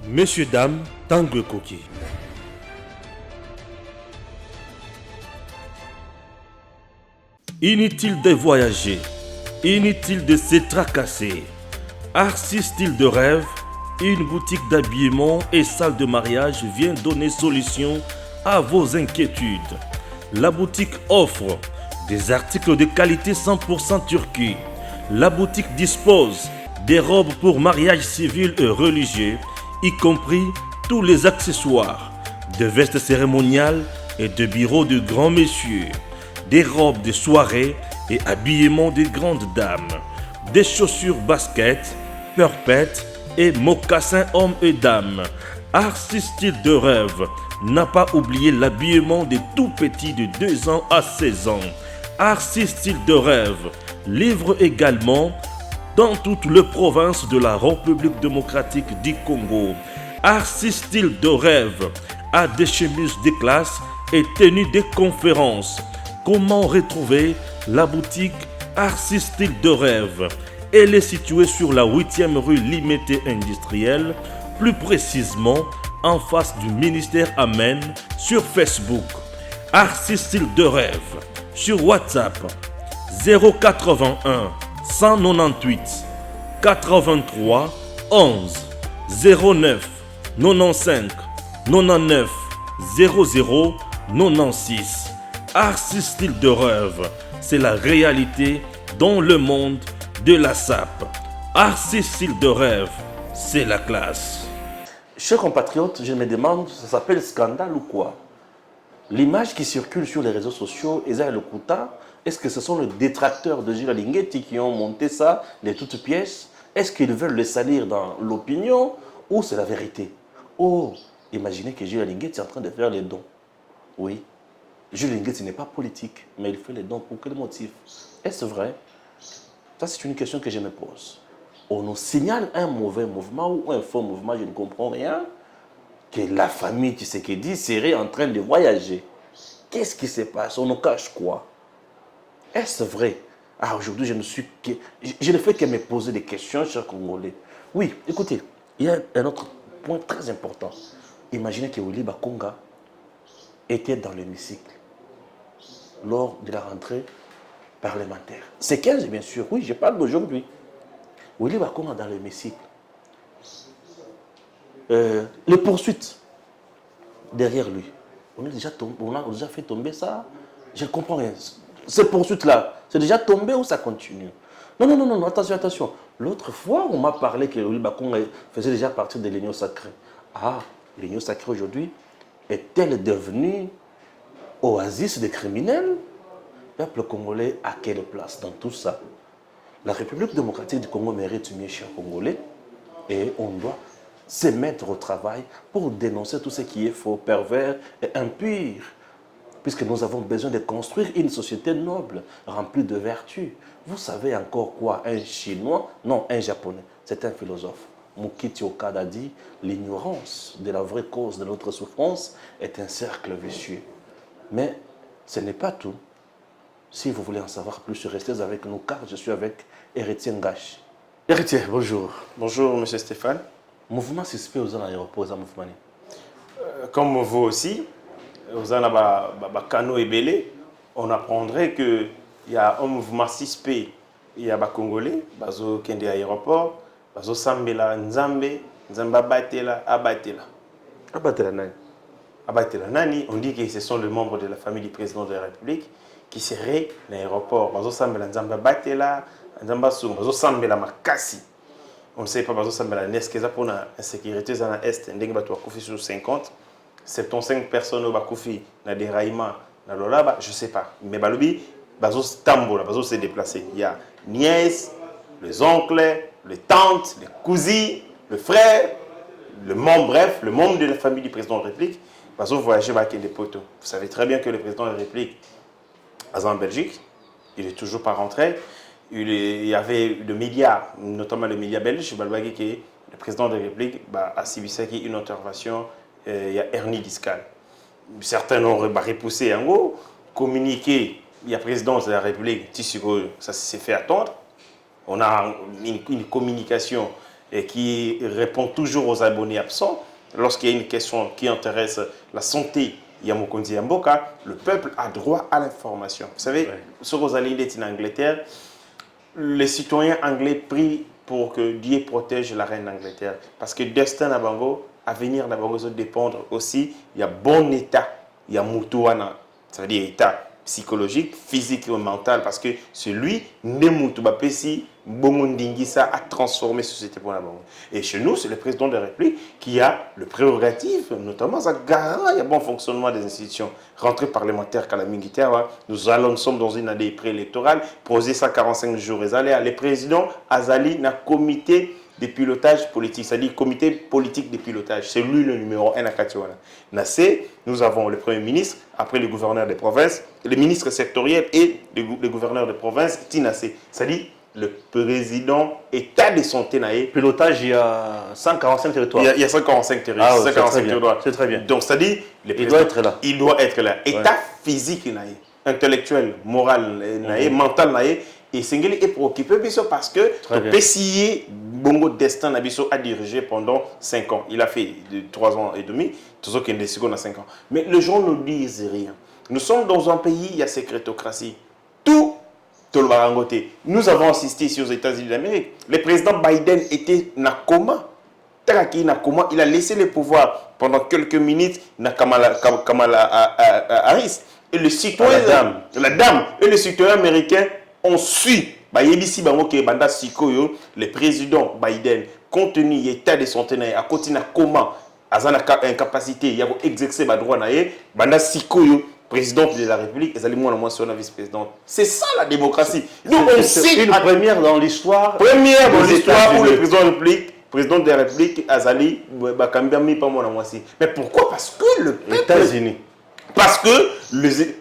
Messieurs, dames, Tangue Koki. Inutile de voyager, inutile de se tracasser. Arcis Style de Rêve, une boutique d'habillement et salle de mariage vient donner solution à vos inquiétudes. La boutique offre des articles de qualité 100% turquie. La boutique dispose des robes pour mariage civil et religieux, y compris tous les accessoires, de vestes cérémoniales et de bureaux de grands messieurs, des robes de soirée et habillement de grandes dames, des chaussures basket, perpètes et mocassins hommes et dames. Arcis Style de Rêve n'a pas oublié l'habillement des tout petits de 2 ans à 16 ans. Arcis Style de Rêve livre également dans toutes les provinces de la République démocratique du Congo. Arcis Style de Rêve a des chemises de classe et tenues de conférences. Comment retrouver la boutique Arcis Style de Rêve? Elle est située sur la 8e rue Limité Industrielle, plus précisément en face du ministère Amen, sur Facebook. Arcis Style de Rêve, sur WhatsApp 081 198 83 11 09 95 99 00 96. Arcis Style de Rêve, c'est la réalité dans le monde de la SAP. Arcis Style de Rêve, c'est la classe. Chers compatriotes, je me demande, ça s'appelle scandale ou quoi? L'image qui circule sur les réseaux sociaux, Eza Le Kouta, est-ce que ce sont les détracteurs de Gilles Linguetti qui ont monté ça de toutes pièces? Est-ce qu'ils veulent le salir dans l'opinion ou c'est la vérité? Oh, imaginez que Gilles Linguetti est en train de faire les dons. Oui, Gilles Linguetti n'est pas politique, mais il fait les dons pour quel motif? Est-ce vrai? Ça, c'est une question que je me pose. On nous signale un mauvais mouvement ou un faux mouvement, je ne comprends rien, que la famille Tshisekedi serait en train de voyager. Qu'est-ce qui se passe? On nous cache quoi? Est-ce vrai? Ah, aujourd'hui, je ne fais que me poser des questions, chers Congolais. Oui, écoutez, il y a un autre point très important. Imaginez que Willy Bakonga était dans l'hémicycle lors de la rentrée parlementaire. C'est 15, bien sûr. Oui, je parle d'aujourd'hui. Willy Bakonga dans l'hémicycle. Les poursuites derrière lui. On a déjà fait tomber ça. Je ne comprends rien. Ces poursuites-là, c'est déjà tombé ou ça continue? Non, attention. L'autre fois, on m'a parlé que Willy Bakonga faisait déjà partie de l'Union sacrée. Ah, l'Union sacrée aujourd'hui est-elle devenue oasis des criminels? Le peuple congolais à quelle place dans tout ça? La République démocratique du Congo mérite mieux, chers Congolais, et on doit se mettre au travail pour dénoncer tout ce qui est faux, pervers et impur, puisque nous avons besoin de construire une société noble, remplie de vertus. Vous savez encore quoi? Un Chinois, non, un Japonais, c'est un philosophe. Mukiti Okada a dit, l'ignorance de la vraie cause de notre souffrance est un cercle vicieux. Mais ce n'est pas tout. Si vous voulez en savoir plus, restez avec nous car je suis avec Héritier Ngash. Héritier, bonjour. Bonjour, monsieur Stéphane. Mouvement suspect aux aéroports, aux mouvement. Comme vous aussi, aux canaux et belé, on apprendrait qu'il y a un mouvement suspect. Il y a des Congolais, bazo kende aéroport, bazo sambela nzambe, nzamba batela, abatela. Abatela nani? Abatela nani, on dit que ce sont les membres de la famille du président de la République qui seraient à l'aéroport. Bazo sambela nzamba batela, nzamba sum, bazo sambela makasi. On ne sait pas, bazo sambela neskeza pour la insécurité dans l'Est, ndenge batu bakufi sur 50, 75 personnes bakufi na déraillement, na lolaba, je ne sais pas. Mais balobi, bazo tambola, bazo se déplacer. Il y a nièces, les oncles, les tantes, les cousines, le frère, le membre, bref, le membre de la famille du président de la République, bazo voyager avec des poteaux. Vous savez très bien que le président de la République, en Belgique, il n'est toujours pas rentré. Il y avait le média, notamment le média belge, le président de la République a suivi une intervention, il y a Ernie Discal. Certains ont repoussé en gros, communiqué, il y a président de la République, ça s'est fait attendre. On a une communication et qui répond toujours aux abonnés absents. Lorsqu'il y a une question qui intéresse la santé, Yamokondi Yamboka, le peuple a droit à l'information. Vous savez, ce que vous allez dire en Angleterre, les citoyens anglais prient pour que Dieu protège la reine d'Angleterre. Parce que destin Nabango, avenir Nabango, ça dépendre aussi, il y a bon état, il y a Moutouana, ça veut dire état psychologique, physique et mental, parce que celui, Nemutubapesi, Bomondingisa, a transformé la société pour la banque. Et chez nous, c'est le président de la République qui a le prérogative, notamment, ça garant le bon fonctionnement des institutions. Rentrée parlementaire, nous sommes dans une année préélectorale, poser 145 jours, les présidents, Azali, n'a comité de pilotage politique, c'est-à-dire comité politique de pilotage. C'est lui le numéro 1 à Katiwana. Nous avons le Premier ministre, après le gouverneur des provinces, le ministre sectoriel et le gouverneur de province, Tinasé. C'est-à-dire le président état de santé. Pilotage, il y a 145 territoires. Il y a 145 territoires. Ah, c'est très bien. Donc, c'est-à-dire, il doit être là. Il doit être là. État physique, intellectuel, moral, mental, et Sengeli est préoccupé parce que le PCI Bongo Destin Nabiso a dirigé pendant 5 ans. Il a fait 3 ans et demi, tout ce qui est décidé dans 5 ans. Mais les gens ne disent rien. Nous sommes dans un pays, il y a sécrétocratie. Tout le barangoté. Nous avons assisté ici aux États-Unis d'Amérique. Le président Biden était dans coma. Il a laissé le pouvoir pendant quelques minutes à Kamala Harris. Et le citoyen, la dame et le citoyen américain ont su. Le président Biden, compte tenu de l'état de santé, a continué à comment, à incapacité, il a exercé le droit, président de la République, et moi sur la vice-présidente. C'est ça la démocratie. C'est une première dans l'histoire. Première dans l'histoire où le président de la République, Azali, mais pourquoi? Parce que le États-Unis. Parce que,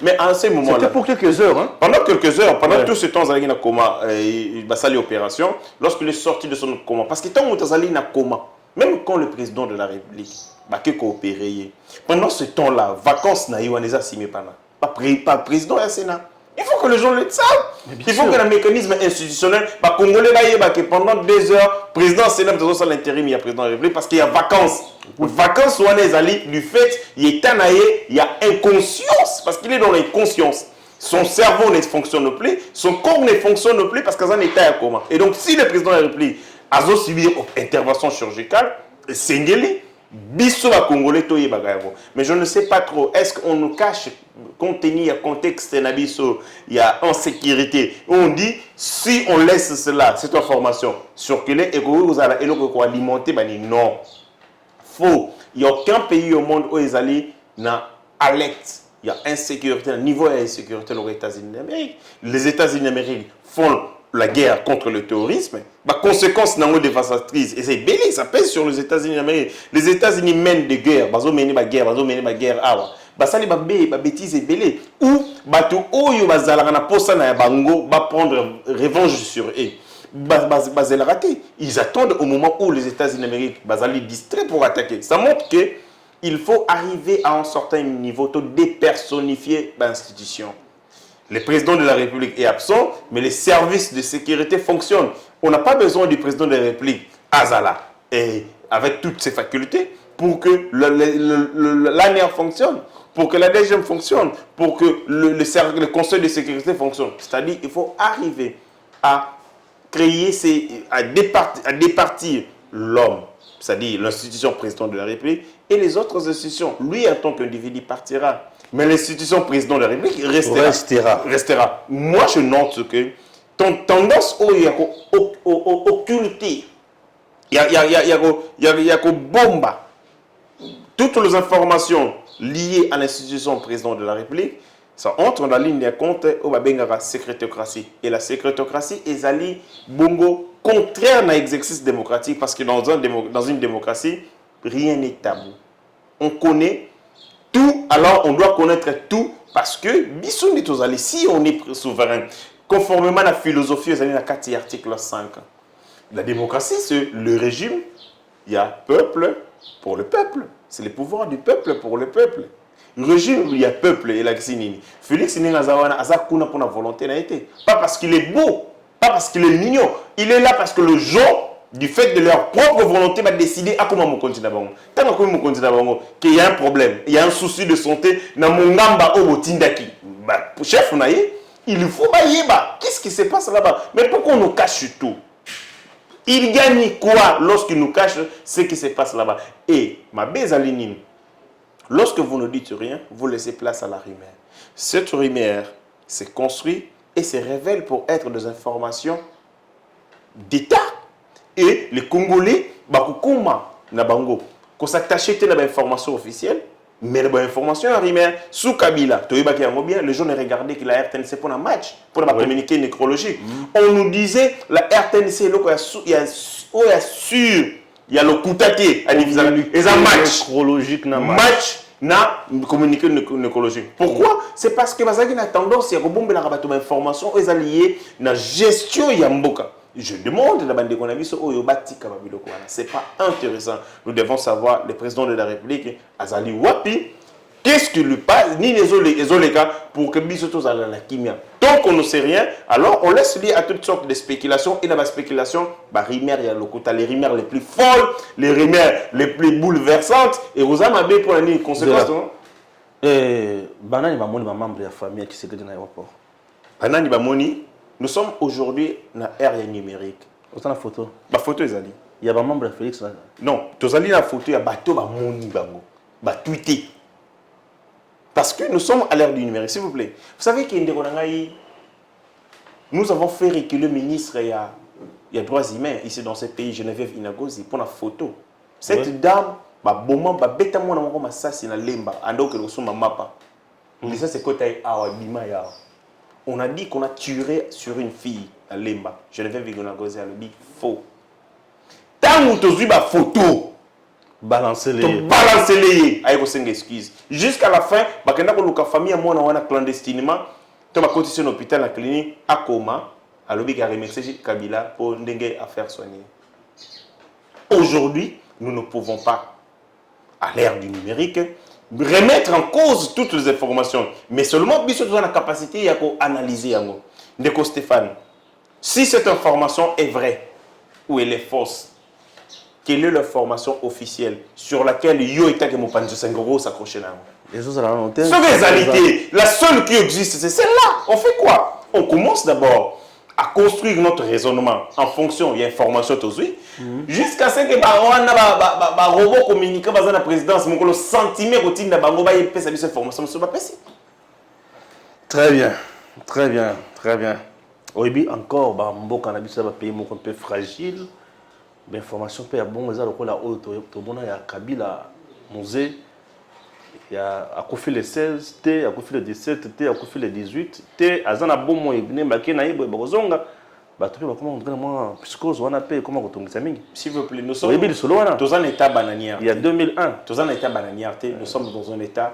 mais en ce moment-là. C'était pour quelques heures. Hein? Pendant quelques heures, pendant tout ce temps, Azali n'a coma, il a sali opération, lorsqu'il est sorti de son coma. Parce que tant que Azali n'a coma, même quand le président de la République a coopéré, pendant ce temps-là, vacances n'a eu un signé pas président et Sénat. Il faut que les gens le savent. Il faut que le mécanisme institutionnel, Congolais, pendant 2 heures, président Sénat, l'intérim, il y a président de la République parce qu'il y a vacances. Vacances, du fait, il y a inconscience, parce qu'il est dans l'inconscience. Son cerveau ne fonctionne plus, son corps ne fonctionne plus parce qu'il est en état à coma. Et donc, si le président de la République a subi une intervention chirurgicale, Sengeli, Bissoba Congolais, mais je ne sais pas trop, est-ce qu'on nous cache, compte tenu du contexte, il y a insécurité. On dit, si on laisse cela, cette information circuler, et que vous allez alimenter, non. Faux. Il n'y a aucun pays au monde où ils allaient dans alerte. Il y a insécurité, un niveau d'insécurité aux États-Unis d'Amérique. Les États-Unis d'Amérique font la guerre contre le terrorisme. La conséquence n'est pas dévastatrice. Et c'est belé, ça pèse sur les États-Unis d'Amérique. Les États-Unis mènent des guerres. Ils mènent des guerres. Ça les bêtises et belé. Ou batu oyo bazala na posa na bango va prendre revanche sur eux. Ils attendent au moment où les États-Unis d'Amérique vont distraits pour attaquer. Ça montre qu'il faut arriver à un certain niveau de dépersonnifier l'institution. Le président de la République est absent, mais les services de sécurité fonctionnent. On n'a pas besoin du président de la République, Azala, et avec toutes ses facultés, pour que l'ANR fonctionne, pour que la DGM fonctionne, pour que le Conseil de sécurité fonctionne. C'est-à-dire qu'il faut arriver à créer, à départir l'homme, c'est-à-dire l'institution président de la République, et les autres institutions. Lui, en tant qu'individu, partira. Mais l'institution président de la République restera. Moi, je note que ton tendance occulter, il y a bomba toutes les informations liées à l'institution président de la République. Ça entre dans la ligne de compte au Babengara sécrétocratie. Et la sécrétocratie est allée bongo contraire à l'exercice démocratique parce que dans une démocratie, rien n'est tabou. On connaît tout, alors on doit connaître tout parce que si on est souverain, conformément à la philosophie, vous avez 4 article 5. La démocratie, c'est le régime, il y a peuple pour le peuple. C'est le pouvoir du peuple pour le peuple. Le régime, il y a peuple et la Xinini. Félix Ningazawana a zakuna pour la volonté n'a été. Pas parce qu'il est beau, pas parce qu'il est mignon. Il est là parce que les gens du fait de leur propre volonté, va décider à comment mon continent bango. Tant que mon continent bango, qu'il y a un problème, il y a un souci de santé, na mongamba au botindaki. Bah, chef, on a il faut bailler bah. Qu'est-ce qui se passe là-bas? Mais pourquoi on nous cache tout? Il gagne quoi lorsqu'il nous cache ce qui se passe là-bas? Et ma bézalinine, lorsque vous ne dites rien, vous laissez place à la rumeur. Cette rumeur se construit et se révèle pour être des informations d'État. Et les Congolais, bakukuma na bango, qu'on s'attache à l'information officielle, mais l'information en rumeur sous Kabila. Les gens ont regardé que la RTNC pour un match, pour la communiqué nécrologique. On nous disait la RTNC, il y a sûr, il y a le Koutake, il y a un match nécrologique, match na communiqué nécrologique. Pourquoi? C'est parce que Bazaki a tendance à rebomber la information aux alliés na gestion yamboka. Je demande la bande de Konamiso Oyobati Kababilo. C'est pas intéressant. Nous devons savoir le président de la République, Azali Wapi, qu'est-ce qui lui passe, ni les cas pour que Bisotos à la kimia. Tant qu'on ne sait rien, alors on laisse lier à toutes sortes de spéculations. Et dans la spéculation, rumeurs, il y a le côté, les rumeurs les plus folles, les rumeurs les plus bouleversantes. Et vous avez pour les conséquences. Banani Bamoni, ma membre de la famille qui s'est dans l'aéroport. Banani Bamoni. Nous sommes aujourd'hui dans l'ère numérique. Vous avez la photo? La photo est allée. Il y a un membre de Félix là. Non, tu as la photo, il y a bateau, moni bango, tweeté. Parce que nous sommes à l'ère du numérique, s'il vous plaît. Vous savez qu'il y a nous avons fait reculer le ministre il y a droits humains ici dans ce pays, Geneviève Inagozi, pour la photo. Cette dame, bon, bêta moi na ma sasi na lemba, ando que nous sommes à mapa. Ça c'est côté awa bima ya. On a dit qu'on a tiré sur une fille à Lemba. Je devais Vigonagozi à le dit faux. Tant que tu as vu ma photo, balancez-les. Avec une excuse. Jusqu'à la fin, quand la famille a moi clandestinement, tu as continué à l'hôpital, la clinique, à coma, à l'objet à remercier Kabila pour dengue à faire soigner. Aujourd'hui, nous ne pouvons pas, à l'ère du numérique, remettre en cause toutes les informations, mais seulement si nous avons la capacité d'analyser. Ndeko Stéphane, si cette information est vraie ou elle est fausse, quelle est l'information officielle sur laquelle Yo et Take Mopanjo Sengoro s'accrochent là? La seule qui existe, c'est celle-là. On fait quoi? On commence d'abord à construire notre raisonnement en fonction de l'information jusqu'à ce que les robots communiquent dans la présidence, le sentiment que tu as cette information. Très bien, très bien, très bien. Oui, encore, cannabis un pays un peu fragile. L'information peut être bonne, il y a Kabila, Mosé, il y a Akoufi le 16, T, Akoufi le 17, T, Akoufi le 18, T, Azana Bomo, Ibne, Makena, Ibo, Bozonga. S'il vous plaît, nous sommes dans un état bananière. Il y a 2001. Dans un état bananière, nous sommes dans un état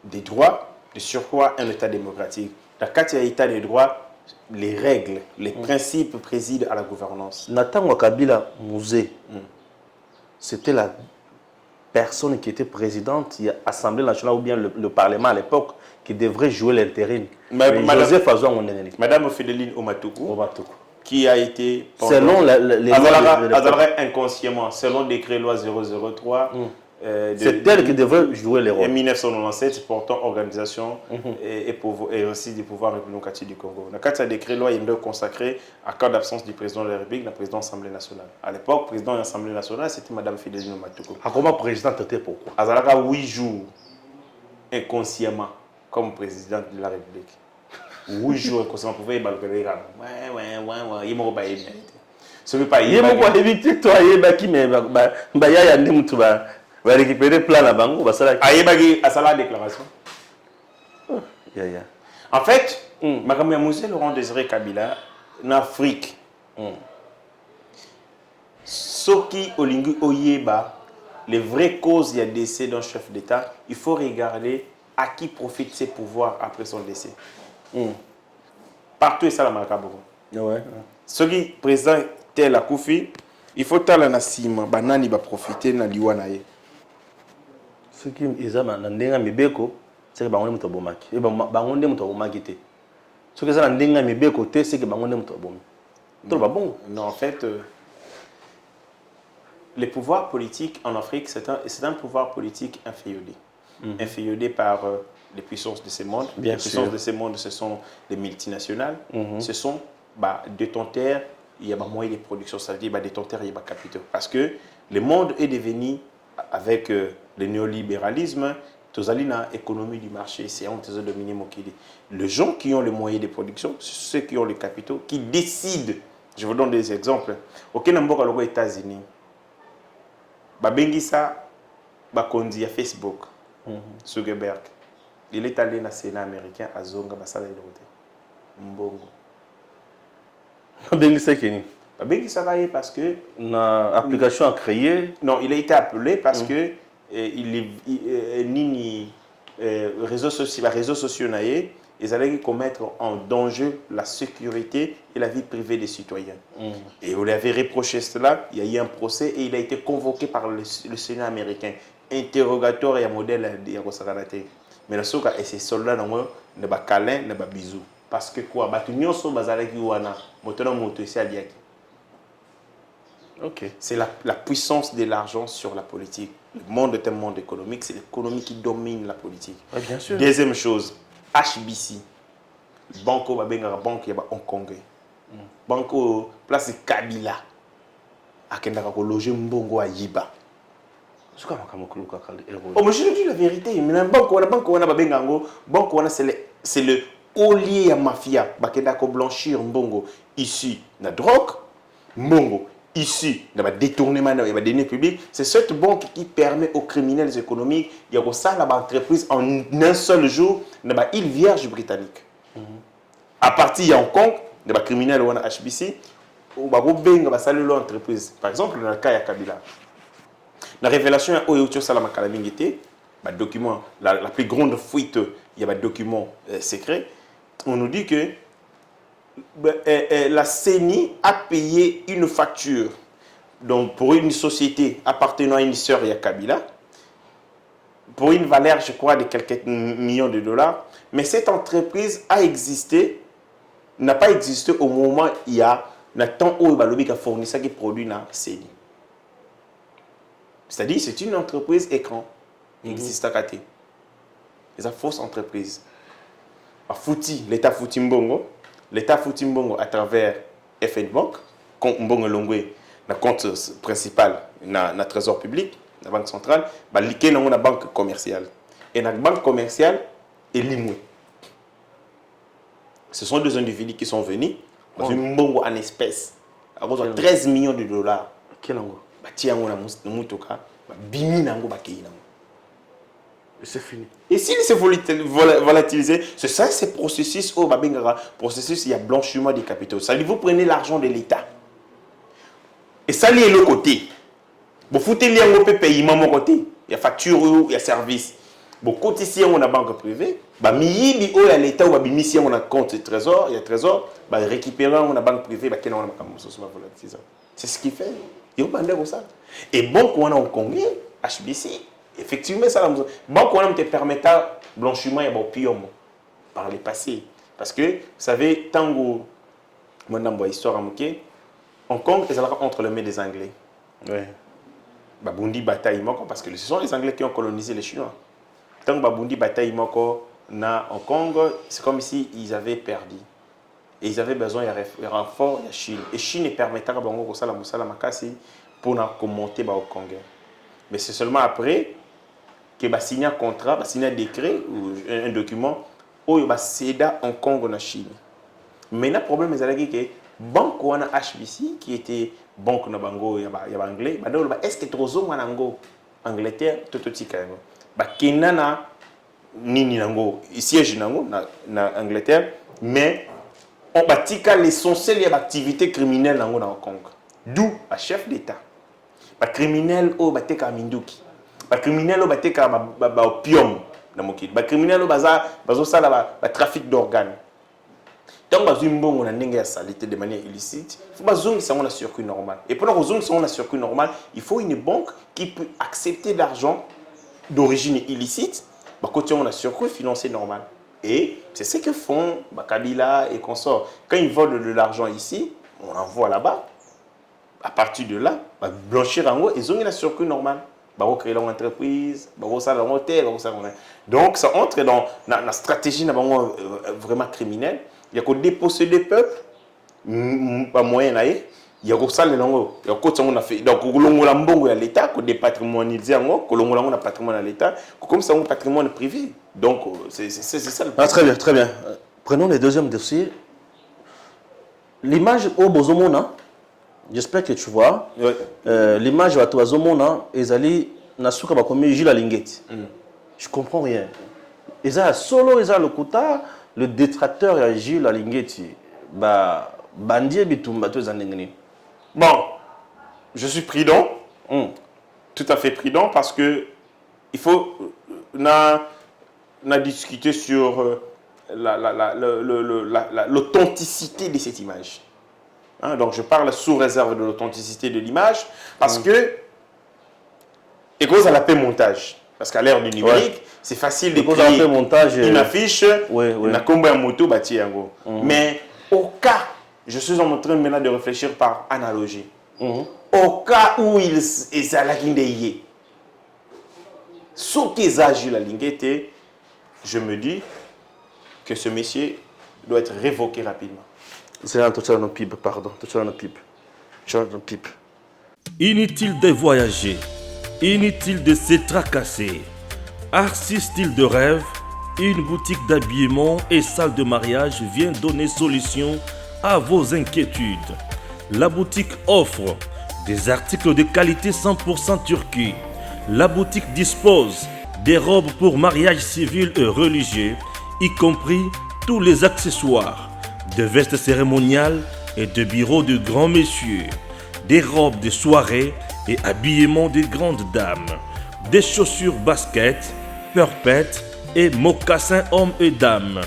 des droits, de surcroît un état démocratique. Dans le état des droits, les règles, les principes président à la gouvernance. Nathan Kabila Mouzé, c'était la personne qui était présidente de l'Assemblée nationale ou bien le Parlement à l'époque qui devrait jouer l'intérim. Madame Fédeline Omatoukou, qui a été selon les inconsciemment, selon le décret loi 003, c'est elle qui devrait jouer les rôles. En 1997, portant organisation et aussi du pouvoir républicain du Congo. Dans le décret loi, il est consacré à cas d'absence du président de la République, la présidente de l'Assemblée nationale. À l'époque, président de l'Assemblée nationale, c'était Mme Fédeline Omatoukou. Comment président était pourquoi? Azalaka 8 jours inconsciemment comme président de la République. 8 jours inconsciemment, vous pouvez balbérer. Il m'a pas évité. Ce n'est pas il m'a évité, toi, il m'a qui va récupérer plein la banque, va ça la déclaration. En fait, Mme Moussé Laurent Désiré Kabila, en Afrique, Soki Olingu Oyeba, les vraies causes il y a décès d'un chef d'État, il faut regarder à qui profitent ses pouvoirs après son décès. Partout, et ça la Maracabou. Ce qui président tel à Koufi, il faut que la Nassima, Banani va profiter de l'Iwanaye. Ce qui est à Ndenga Mibeko, c'est que Bangoné Moutobomaki. Et Bangoné Moutobomaki. Ce qui est à Ndenga Mibeko, c'est que Bangoné Moutobomaki. Bon. Non, en fait, les pouvoirs politiques en Afrique, c'est un pouvoir politique inféodé. Inféodé par les puissances de ces mondes. Bien les sûr. puissances de ces mondes, ce sont les multinationales. Ce sont détenteurs, il y a moyens de production, ça veut dire détenteurs, il y a capitaux. Parce que le monde est devenu, avec le néolibéralisme, l'économie du marché, c'est un des dominés Mokili. Les gens qui ont les moyens de production, ceux qui ont les capitaux, qui décident. Je vous donne des exemples. Au Kenya, aux États-Unis, Babengisa, Bakondi à Facebook, Zuckerberg, il est allé dans le Sénat américain à Zonga, Basala et Roté. Mbongo. Babengisa Keni. Babengisa va y parce que. L'application a créé. Non, il a été appelé parce que Nini, réseaux sociaux, ils allaient commettre en danger la sécurité et la vie privée des citoyens. Et on lui avait reproché cela, il y a eu un procès et il a été convoqué par le Sénat américain. Interrogatoire et un modèle de Yagosakarate. Mais le soka et ses soldats ne ba câlin, ne ba bisous. Parce que quoi, batunyoso bazalaki wana, motona moto ici à Diaki. Ok. C'est la puissance de l'argent sur la politique. Le monde est un monde économique, c'est l'économie qui domine la politique. Oui, bien sûr. Deuxième chose, HBC. Banco Babenga Banque ya Hong Kong. Banco place Kabila. Akendaka ko loger mbongo a Yiba. Oh, mais je te dis la vérité. Mais banque wana Babenga ngo, banque wana c'est le ollier à mafia. Bakenda ko blanchir mbongo ici na drogue, mbongo ici, dans le détournement des deniers publics, c'est cette banque qui permet aux criminels économiques de faire l'entreprise en un seul jour dans l'île vierge britannique. À partir de Hong Kong, dans les criminels ou HBC, on va faire l'entreprise. Par exemple, dans le cas de Kabila, la révélation est Oyocho Salama Kalamingité, document, la plus grande fuite, il y a un document secret. On nous dit que la CENI a payé une facture donc pour une société appartenant à une sœur de Kabila pour une valeur, je crois, de quelques millions de dollars. Mais cette entreprise a existé, n'a pas existé au moment où il y a le temps où il a fourni ça qui produit dans la CENI. C'est-à-dire c'est une entreprise écran qui existe à côté. C'est une fausse entreprise. L'État fouti mbongo. L'État fouti mbongo à travers FN Bank, mbongo longwe, le compte principal na trésor public, la banque centrale, bah liké dans la banque commerciale. Et la banque commerciale est limoué. Ce sont deux individus qui sont venus, dans une mbongo en espèces, à cause de 13 millions de dollars. Quel ango? Bah tiens on a moutoka, bah bimi nango bah kei nango. C'est fini. Et s'il s'est volatilisé, c'est ça, c'est processus au Babengara, processus, il y a blanchiment des capitaux. Ça dit, vous prenez l'argent de l'État. Et ça, il y a le côté. Vous foutez l'IA au paiement mon côté. Il y a facture, il y a service. Bon, côté ici, on a banque privée. Bah, il y a l'État ou ici, on a compte trésor, il y a trésor. Bah, récupérant, on a banque privée, bah, on a volatilisé. C'est ce qu'il fait. Il y a un ça. Et bon, on a en Congo, HBC. Effectivement, ça te permet de blanchiment et opium par le passé. Parce que, vous savez, tant que mon histoire à Mouké, Hong Kong est entre les mains des Anglais. Oui. Babundi bataille parce que ce sont les Anglais qui ont colonisé les Chinois. Tant que Babundi bataille na Hong Kong, c'est comme si ils avaient perdu. Et ils avaient besoin de renfort de la Chine. Et Chine permettait à Bango pour monter au Congo. Mais c'est seulement après que va signer un contrat, va signer un décret ou un document où il va céder Hong Kong en Chine. Mais le problème est que banque ou HBC qui était banque na bango il y a anglais, est-ce que trozo manango Angleterre tout quand même. Ba kenana nini nango siège nango na Angleterre, mais on batika l'essentiel de l'activité criminelle nango na Hong Kong. D'où un chef d'État. Ba criminel au bateka minduki. Ba criminel au bateka ba opium na mokili. Ba criminel au bazo sala ba trafic d'organes. Donc bazo mbongo na ndenge ya saleté de manière illicite, faut bazongi ça on a circuit normal. Et pour bazongi ça on a circuit normal, il faut une banque qui peut accepter l'argent d'origine illicite, bah côté on a circuit financier normal. Et c'est ce que font Kabila et consorts. Quand ils volent de l'argent ici, on envoie là-bas. À partir de là, blanchir en haut, ils ont une circuit normal. Ils vont créer leur entreprise, ils vont faire leur hôtel, donc ça entre dans la stratégie vraiment criminelle. Il y a qu'au déposséder le peuple, pas moyen d'aller. Il y a qu'au salle il y a qu'au on a fait donc il y a l'État, qu'au dépatrimonisé en haut, qu'on a patrimoine à l'État, comme ça on patrimoine privé. Donc c'est ça le Très bien, très bien. Prenons le deuxième dossier. L'image au Bozomona, j'espère que tu vois. Ouais. L'image à Toazomona, Ezali Nasuka Bakomi Gilles Alingeti. Je comprends rien. Eza solo, Eza Lokuta, le détracteur est Gilles Alingeti. Bah, Bandie Bitumba, tu es Bon, je suis prudent, tout à fait prudent, parce que il faut discuter sur l'authenticité de cette image. Hein, donc je parle sous réserve de l'authenticité de l'image, parce que, et cause à la paix montage. Parce qu'à l'ère du numérique, c'est facile de créer une affiche, une combo à moto, mais au cas, je suis en train maintenant de réfléchir par analogie. Au cas où ils sont la Guinée, sauf qu'ils agissent la Guinée, je me dis que ce monsieur doit être révoqué rapidement. C'est un toucher dans pipe, pardon. Toucher dans pipe. Inutile de voyager, inutile de se tracasser. Arcis Style de Rêve, une boutique d'habillement et salle de mariage vient donner solution à vos inquiétudes. La boutique offre des articles de qualité 100% turquie. La boutique dispose des robes pour mariage civil et religieux, y compris tous les accessoires, de vestes cérémoniales et de bureaux de grands messieurs, des robes de soirée et habillement de grandes dames, des chaussures basket, purpettes et mocassins hommes et dames.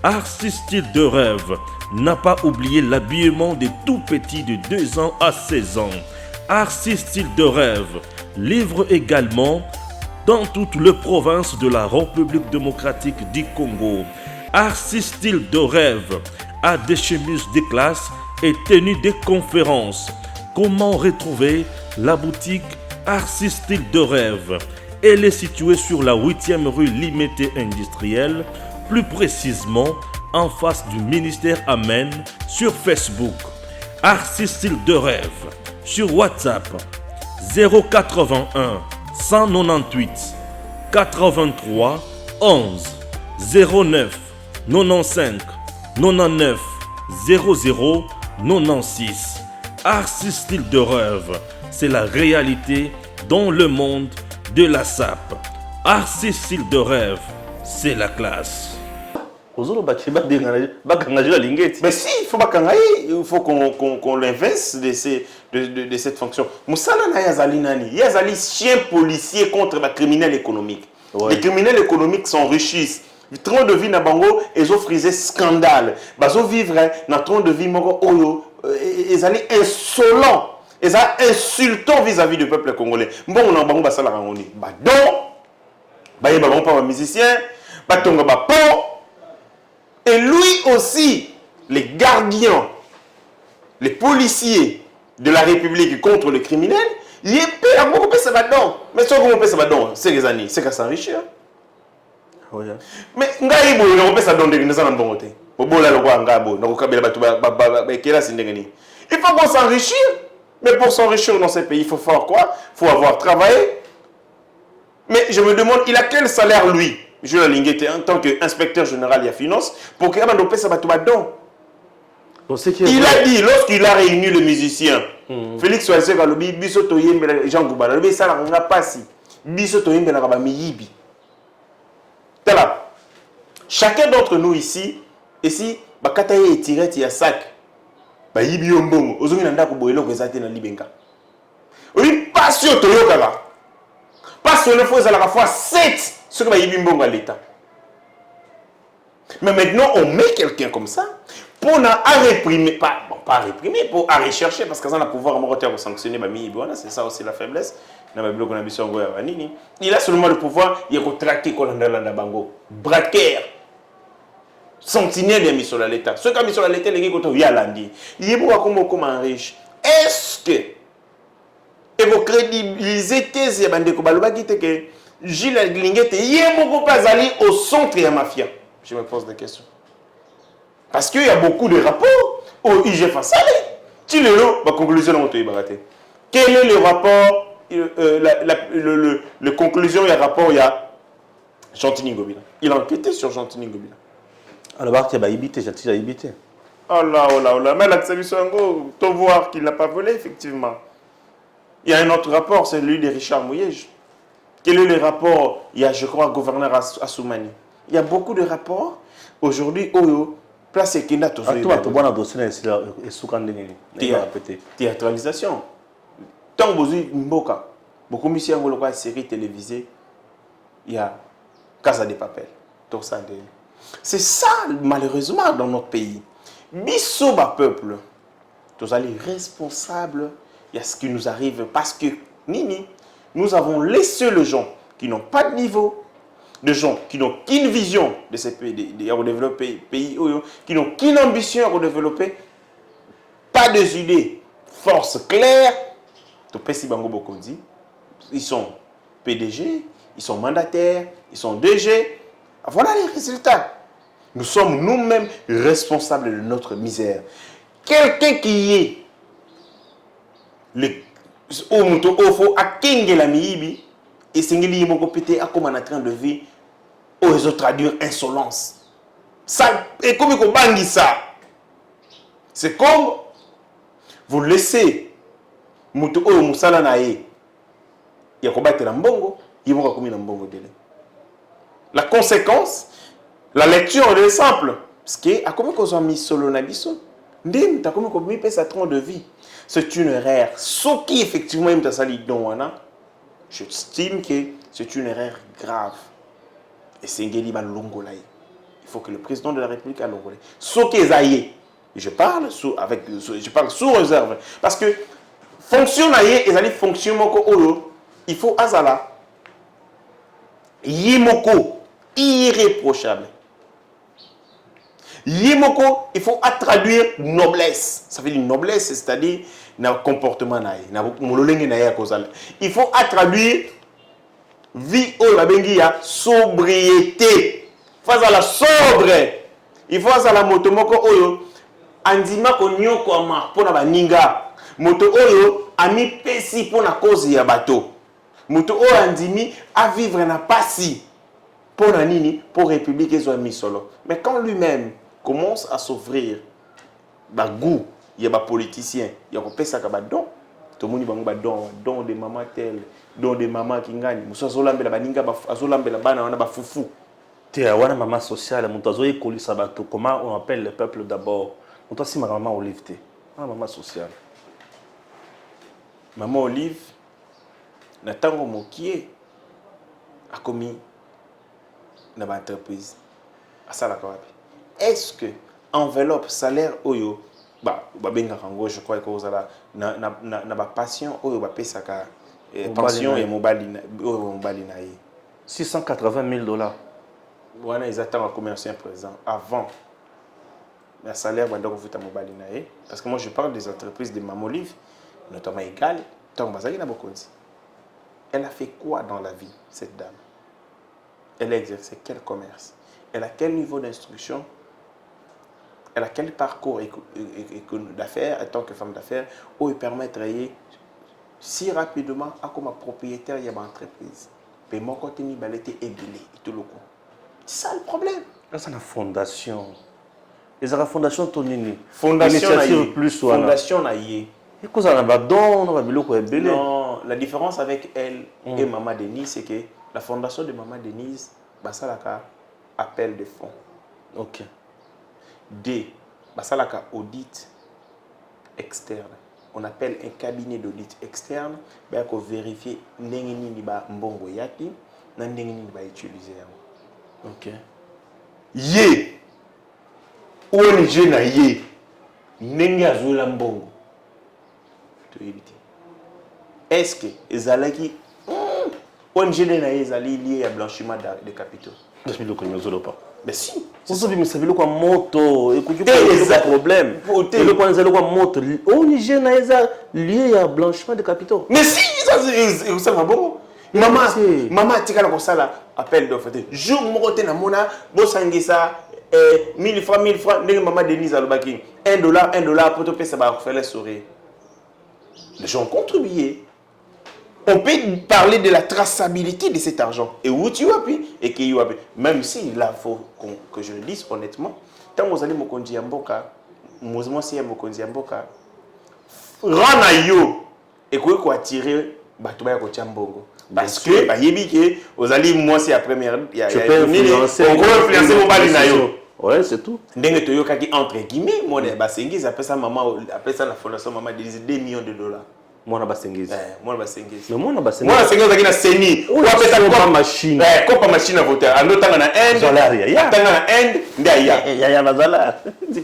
Arcis Style de Rêve n'a pas oublié l'habillement des tout petits de 2 ans à 16 ans. Arcis Style de Rêve livre également dans toutes les provinces de la République démocratique du Congo. Arcis Style de Rêve a des chemises de classe et tenues de conférences. Comment retrouver la boutique Arcis Style de Rêve? Elle est située sur la 8e rue Limité Industrielle, plus précisément en face du ministère Amen, sur Facebook. Arcis Style de Rêve, sur WhatsApp 081 198 83 11 09 95 99 00 96. Arcis Style de Rêve, c'est la réalité dans le monde de la SAP. Arcis Style de Rêve, c'est la classe. Mais si, il faut qu'on l'investe de cette fonction. Moussala na yazali nani? Yazali chien policier contre les criminels économiques. Les criminels économiques s'enrichissent. Le train de vie na bango, ils ont frisé scandale. Ils ont vivre dans le train de vie mongo oyo. Ils allaient insolents. Ils allaient insultants vis-à-vis du peuple congolais. Bon, on a bango basala rangoni. Donc, bah yé bango pas musicien, bah tonga bah po. Et lui aussi, les gardiens, les policiers de la République contre les criminels, il est payé à beaucoup de ça là-dedans. Mais ce qu'on peut ça là-dedans, c'est les années, c'est qu'à s'enrichir. Mais ngaïbo, on peut ça dans des gens en bon côté. Au bout là, le roi ngabo, donc kabela batu kela sindengani. Il faut qu'on s'enrichir. Mais pour s'enrichir dans ces pays, il faut faire quoi? Il faut avoir travaillé. Mais je me demande, il a quel salaire lui? Jules Alingeti, en tant qu'inspecteur général des finances, pour qu'il y ait un peu il a dit, lorsqu'il a réuni les musiciens, Félix Oazé Galobi, Bisoto Yembe, Jean Goubala, le Bessala n'a pas si, Bisoto Yembe n'a pas mis. Chacun d'entre nous ici, Bakataye et Tirette, il y a sac. Ba yibi yombongo, ozongi na ndako boyelo kozate na libenga. Oui, pas sur Toyokala. Pas sur le fois à la fois 7. Ce que va y à l'État. Mais maintenant, on met quelqu'un comme ça pour réprimer, pas réprimer, pour rechercher, parce qu'on a le pouvoir pour sanctionner, c'est ça aussi la faiblesse. Il a seulement le pouvoir, il a traqué Kolandala Bango, braqueur. sentinelle ya misolo l'état ce ka misolo l'état les koto ya landi yebo comme riche est-ce que et vous crédibiliser thèse ya bandeko balobaki te que Gilles Lingete yebo pas aller au centre ya mafia. Je me pose des questions parce qu'il y a beaucoup de rapports au IGF Salé. Tu le la conclusion on te baraté. Quel est le rapport le conclusion il y a rapport il y a Chantini Ngobila. Il a enquêté sur Chantini Ngobila. Alors, il y a habité, j'ai habité. Oh là, oh là, oh là. Mais la Tsavisongo, tu voir qu'il n'a pas volé, effectivement. Il y a un autre rapport, c'est celui de Richard Mouyej. Quel est le rapport? Il y a, je crois, gouverneur Assoumani. Il y a beaucoup de rapports. Aujourd'hui, Oyo, place et Kenda, tout ça. Théâtralisation. Tant que vous Mboka, beaucoup de missions, une série télévisée, il y a Casa de Papel. C'est ça, malheureusement, dans notre pays. Bissoba peuple, tous les responsables, il y a ce qui nous arrive parce que, Nini, nous avons laissé les gens qui n'ont pas de niveau, des gens qui n'ont qu'une vision de ces pays, de redévelopper pays, qui n'ont qu'une ambition à redévelopper, pas de idées, force claire. Ils sont PDG, ils sont mandataires, ils sont DG. Voilà les résultats. Nous sommes nous-mêmes responsables de notre misère. Quelqu'un qui est le faut à la miibi et singeli moko pété à comme en train de vivre aux autres traduire insolence. Ça et comme qu'on bangi ça. C'est comme vous laissez muto o musala na ye. Ya ko batela mbongo, yimo ko na mbongo dele. La conséquence, la lecture est simple. Parce que, à comment qu'on a mis solo na biso, ndim, t'as comment qu'on mis sa tronc de vie. C'est une erreur. Ce qui, effectivement, est sali donwana, j'estime que c'est une erreur grave. Et c'est Ngeli Malongolaï. Il faut que le président de la République a l'ongolais. Ce qui est aïe, je parle sous réserve. Parce que, fonction aïe, et allez fonction moko olo, il faut azala. Yimoko. Irréprochable. Yimoko, il faut traduire noblesse. Ça veut dire noblesse, c'est-à-dire un comportement. Il faut traduire vie au la sobriété. Face à la sobre. Il faut à la moto moko oyo andima ko nyoko ama pona baninga. Moto oyo ami pesi pona cause ya bato. Moto oyo andimi à vivre na pasi. Pour la Nini, pour la République, ils ont mis solo. Mais quand lui-même commence à s'ouvrir, bah goût, il y a des politiciens, il y a des gens qui ont tout le monde a don des mamans telles, don des mamans qui gagnent. Moussa Zolambe la baninga, Zolambe la bana, on a foufou. Tu as une maman sociale, comment on appelle le peuple d'abord? On doit si ma maman Olive, maman sociale. Maman Olive, Natango Mokié a commis dans l'entreprise. Est-ce que enveloppe salaire oyo je crois que vous avez na passion oyo pesaka pension et mobile 680 000 $. Voilà, ils attendent un commerçant présent avant le salaire donc vous mobile parce que moi je parle des entreprises de Mamolive notamment Égal tant bazaki na bokonzi. Elle a fait quoi dans la vie cette dame? Elle a exercé quel commerce? Elle a quel niveau d'instruction? Elle a quel parcours d'affaires en tant que femme d'affaires où il permet de travailler si rapidement comme propriétaire de l'entreprise? Mais mon côté, il était ébélé. C'est ça le problème. C'est la fondation. Et la fondation, Tonini. Fondation plus fondation naïe. Non, la différence avec elle et Maman Denise, c'est que la fondation de Maman Denise, ça a appel de fonds. Ok. D, ça a audit externe. On appelle un cabinet d'audit externe pour vérifier n'engeni ba mbongo yaki na n'engeni ba utiliser. Ok. Ye. ONG na ye. N'engi azula mbongo. Est-ce que ezalaki ONG na ye ezali lié à blanchiment de capitaux? Je ne sais pas. Mais si. ozobimisa biloko ya moto ekoki Eza problème eloko wana eza eloko ya moto au Niger na eza lié ya blanchiment de capitaux. Mais si, ça c'est bon. Maman atikala kosala appel d'offre te. Jour moko te na mona bosangisa 1000 francs ndenge maman Denise alobaki 1$ pour te payer ça va faire les sourire. Les gens ont contribué. On peut parler de la traçabilité de cet argent. Et où tu as pu et qui y a pu. Même si là, il faut que je le dise honnêtement, tant que vous allez me conduire en boka, moi si je me conduire en boka, rana yo et quoi attirer batouba ko chambongo. Parce que bah yebike vous allez moi c'est la première tu peux influencer mon bali na yo. Ouais, c'est tout. Ndenge toyoka ki entre guillemets moi ba sengi appelle ça maman appelle ça la fondation maman de 2 millions de dollars. Mwana basengezi. Mwana basengezi. Mais mwana basengezi. Mwana basengezi zaki na seni. Ou apesa kwa machine. Kopa machine à voter. Ando tanga na end. Zolaria. Ya. Tanga na end ndia ya. Ya na zolar.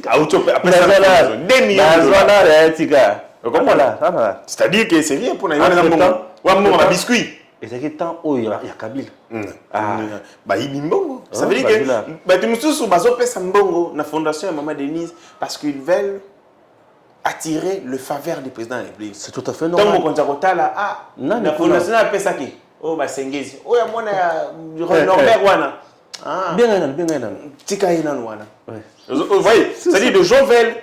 Auto apesa zolar. 2 millions. Na zolar tika. Voilà. C'est-à-dire que c'est bien pour na yona mbongo. Wa mbongo na biscuit. Ezaki temps oyo ya Kabila. Ba yibi mbongo. Ça veut dire que ba tumususu bazo pesa mbongo na fondation ya Maman Denise parce qu'ils veulent attirer le faveur du président de la République. C'est tout à fait normal. Donc, quand on a là, la fondation a fait ça qui oh, bah, Sengezi. Oh, il y a Norbert Wana. Bien, Tika Inan Wana. Vous voyez, c'est-à-dire que les gens veulent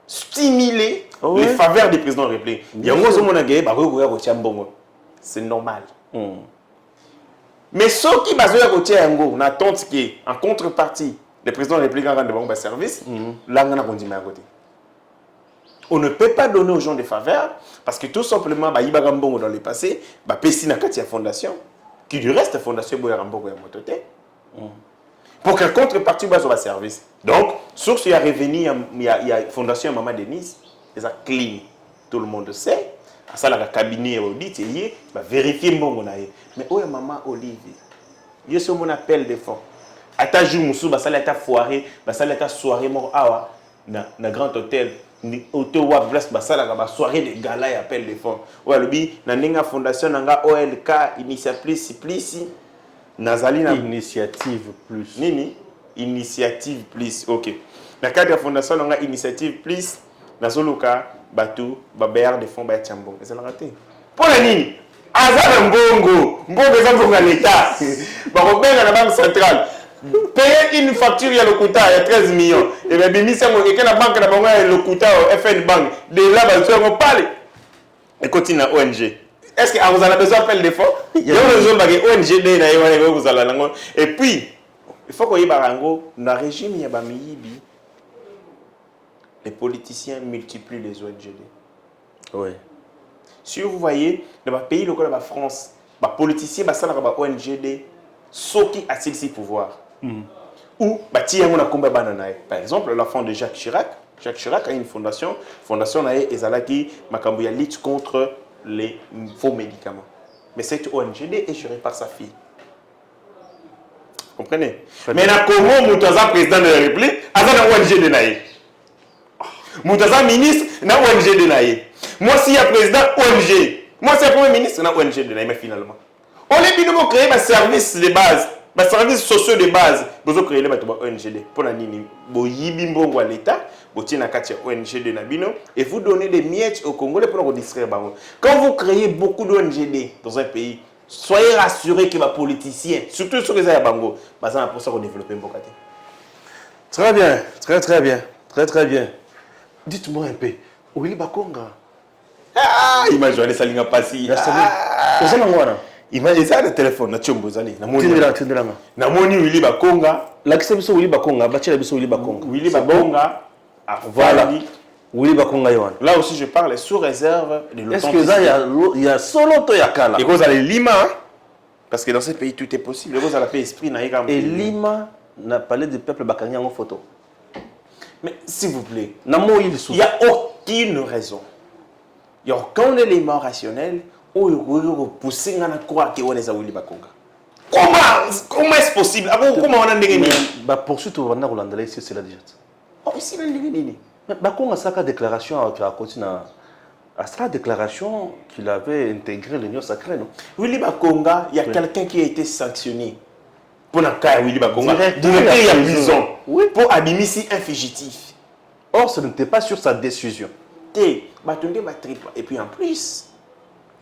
stimuler les faveurs du président de la République. Il y a un mot qui c'est normal. Mais ceux qui ont attente qui en contrepartie, le président de la République a rendu un service, là, on a continué à côté. On ne peut pas donner aux gens des faveurs parce que tout simplement, bah, Iba Gambongo dans le passé, bah, Pessi Nakati a fondation, qui du reste fondation Boya Gambongo et Motote, pour qu'en contrepartie, bah, soit service. Donc, sur ce, il y a revenu, il y a fondation Maman Denise, c'est clean. Tout le monde sait. À ça, la cabinet audit, il va vérifier Mbongo naïe. Mais où est Maman Olivier? Il y a ce mon appel de fonds. À ta jour, Moussou, bah, ça l'a été foiré, bah, ça l'a été soirée mort awa, na grand hôtel. Hôtel ou place basala la soirée de gala et appel de fonds. Ouais, le na ninga fondation nanga OLK initiative plus nazali na initiative plus. Nini? Initiative plus. OK. Na cadre de fondation nanga initiative plus nazoluka batu babayar de fonds ba chambongo. C'est la raté. Pour la nini? Azala mbongo eza mbongo l'état. Ba robenga na banque centrale. Payer une facture, il y a le coût, il y a 13 millions. Et bien, il y a la banque, le coût, FN Bank. De là, on parle. Et continue à ONG. Est-ce que vous avez besoin d'appel de fonds? Il y a besoin d'ONG. Et puis, il faut qu'on y ait dans le régime, il y a les politiciens multiplient les ONG. Oui. Si vous voyez, dans le pays, la France, les politiciens, les ONG, ceux qui ont ce pouvoir. Ou par exemple l'enfant de Jacques Chirac. Jacques Chirac a une fondation ezalaki makambo ya lutte contre les faux médicaments. Mais cette ONG est gérée par sa fille. Vous comprenez? Mais na Congo Moutaza président de la République, aza na ONG de naïe. Moutaza ministre na ONG de naïe. Moi si y a président ONG, moi si y a premier ministre na ONG de naïe mais finalement. On est bien créer un service de base. Les services sociaux de base, vous créez les ONG pour la nini. Vous yibimbongo à l'État, vous tenez à ONG de Nabino et vous donnez des miettes aux Congolais pour nous distraire. Quand vous créez beaucoup d'ONG dans un pays, soyez rassurés que les politiciens, surtout sur les Ayabango, ça va pour ça qu'on développe un peu. Très bien, très bien. Dites-moi un peu, Willy Bakonga. Ah, imagine ça linga passi. Vous savez quoi? Imagine ça le téléphone na chombo zali na moni na moni Willy Bakonga la kisebiso Willy Bakonga bachela biso Willy Bakonga Willy Bakonga voilà Willy Bakonga yohan là aussi je parle sous réserve de l'authenticité. Est-ce que il y a solo to yakala et vous allez Lima parce que dans ce pays tout est possible vous allez paix esprit na yika et Lima n'a parlé du peuple bakanya en photo. Mais s'il vous plaît il y a aucune raison, il y a aucun élément rationnel pousser à croire que on est à Willy Bakonga. Comment est-ce possible? Comment on a dit que poursuite on va Rolanda ici c'est la déjà. Oh ici on a dit mais Bakonga sa déclaration qui a continué à sa déclaration qu'il avait intégré l'union sacrée non? Willy Bakonga, il y a quelqu'un qui a été sanctionné pour na cas Willy Bakonga Directeur directeur ya ya prison Oui. pour abimisi un fugitif. Or, ce n'était pas sur sa décision. Et puis en plus,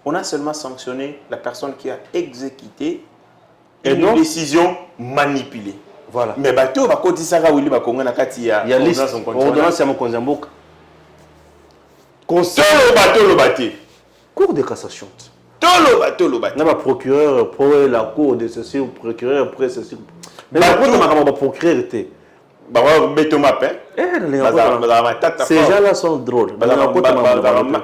on a seulement sanctionné la personne qui a exécuté une décision manipulée. Voilà. Mais bateau ba koti saka Willy Bakonga na kati ya Il y a liste. Ordonnance ya mokonzi mboka. Conseil le bateau. Cour de cassation. Tolo bateau. Na ba procureur pour la cour de ceci ou procureur après ceci. Mais la cour de procureur était. Bah beto mapé. Ces gens-là sont drôles.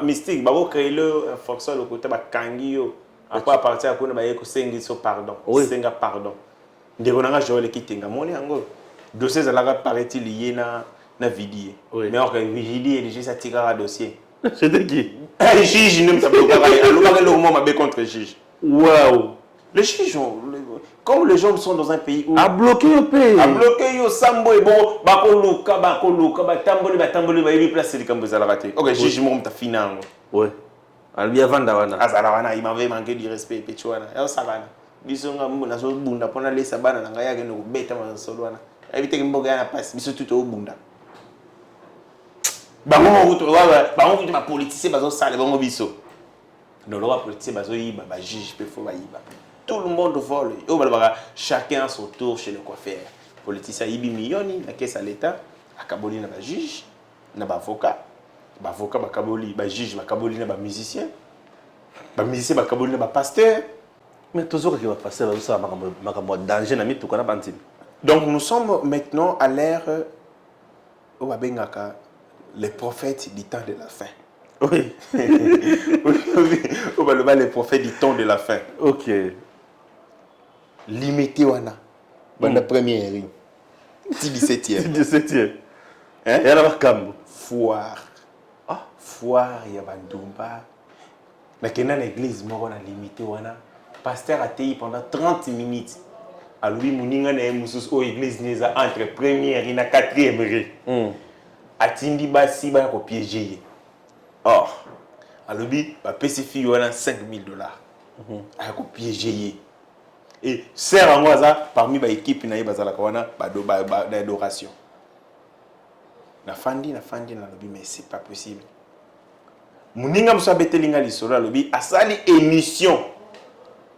Mystique, bah créer le force le côté ba kangio. Après à partir à kuna ba yeko sengi so pardon. Senga pardon. Ndeko nanga Joël Kitenga moni yango. Dossier za la paraît-il lié na vidéo. Mais or vidéo est déjà tiré dossier. C'était qui? Le juge ne peut pas aller. Le moment m'a contre le juge. Waouh. Les juges, comme les gens sont dans un pays où... A bloqué le pays. A bloqué yo sambo et bon, bakoluka, tamboli, ba yebi place les cambos à la raté. Ok, juge moi m'ta finan. Ouais. Albi avanda wana. Azalawana, il m'avait manqué du respect pechuana. Yo savana. Biso nga mbuna so bunda pona lesa bana nga yake no beta ma solwana. Éviter que mboga na passe, biso tout au bunda. Bango kutu ma politicien bazo sale bango biso. Non, le politicien bazo yiba, ba juge pe fo ba yiba. Tout le monde vole. Chacun à son tour chez le coiffeur. Politicien yibi millioni na caisse à l'état, akaboli na ba juge, na ba avocat. Ba avocat ba kaboli, ba juge ba kaboli na ba musicien. Ba musicien ba kaboli na ba pasteur. Mais toujours qui va passer là ça makambo danger na mitu kana bantim. Donc nous sommes maintenant à l'ère où babengaka les prophètes du temps de la fin. Oui. On va le voir les prophètes du temps de la fin. OK. Limité wana. Banda première ligne. 17e. 17e. Hein? Et alors kambo. Foire. Ah, foire ya bandumba. Na kena na église moko na limité wana. Pasteur a tei pendant 30 minutes. A lui muninga na musus o église neza entre première et na 4e rang. Atindi basi ba ko piéger. Or, à l'objet, bah PCFI on a $5,000. À ko piéger. Et sert en moi ça parmi ba équipe na bazala kawana ba d'adoration. Na fandi na lobby mais c'est pas possible. Muninga musa betelinga lisolo lobby asali émission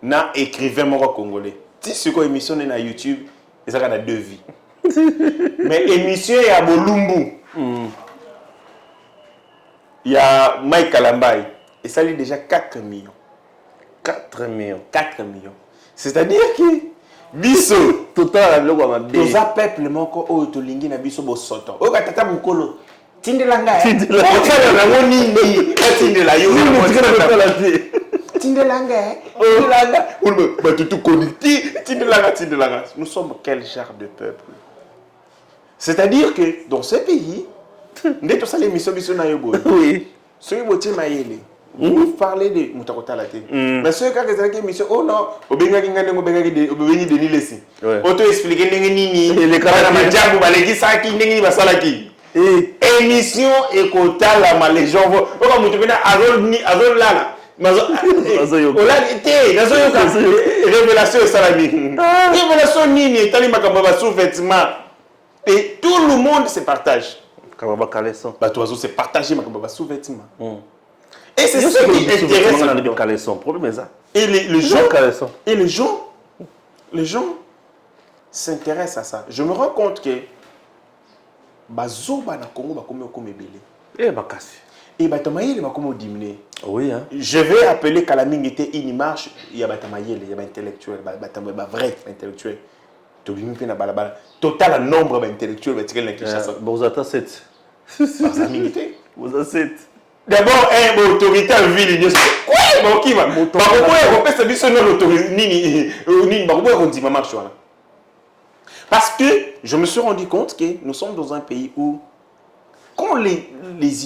na écrivain moko congolais. Si ce ko émission na YouTube, ça a deux vies. Mais émission ya Bolumbu. Il y a Mike Kalambai. Et ça lui déjà 4 millions. 4 millions. 4 millions. C'est-à-dire que biso total le kwa mabe. Toza peuple moko o tolingi na biso bo soto. O katata mukolo. Tindelanga. Tindelanga. O na ngoni ni. Tindela yo. Tindelanga. Tindelanga. On ba tout connecté. Tindelanga. Nous sommes quel genre de peuple? C'est-à-dire que dans ce pays, dès que ça l'émission biso na yo boy. Oui. Ceux qui botti maïle. Vous parlez de mutakota la télé. Mais ceux qui ont des émissions, oh non, obenga kinga nengo benga de obeni de nilesi. Auto expliquer ndenge nini. Les camarades majabu baleki saki ndenge ni basala ki. Émission ekota la ma les gens vont. Oka mutu bena azol lala. Mazo yo. Ola té, nazo yo ka. Révélation salami. Révélation nini tali makambo ba sous-vêtements. Et tout le monde se partage. Kababa caleçon. Bah toi se partager makambo ba sous-vêtements. Et c'est ce qui intéresse les caleçons. Problème est ça. Et les gens s'intéressent à ça. Je me rends compte que bazoba na Congo ba comme ebele. Eh bakasi. Et batamayele ba comme diminuer. Oui hein. Je vais appeler Kalaming était une marche, il y a batamayele, il y a intellectuel, ba vrai intellectuel. To bimi pe na balabala. Total nombre ba intellectuel ba tirel na Kinshasa. Vous êtes 7. Ba milité. Vous êtes 7. D'abord, autorité en ville, quoi? Bon, qui va? Parce que je me suis rendu compte que nous sommes dans un pays où, quand les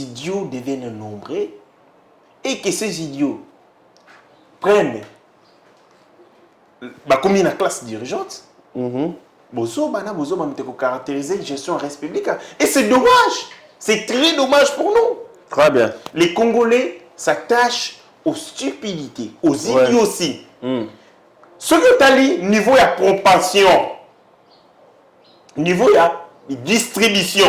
idiots deviennent nombreux, et que ces idiots prennent comme une classe dirigeante, bozo caractériser une gestion républicaine. Et c'est dommage. C'est très dommage pour nous. Très bien. Les Congolais s'attachent aux stupidités, aux idioties. Ce que tu as dit, niveau de propension, Niveau, il y a distribution.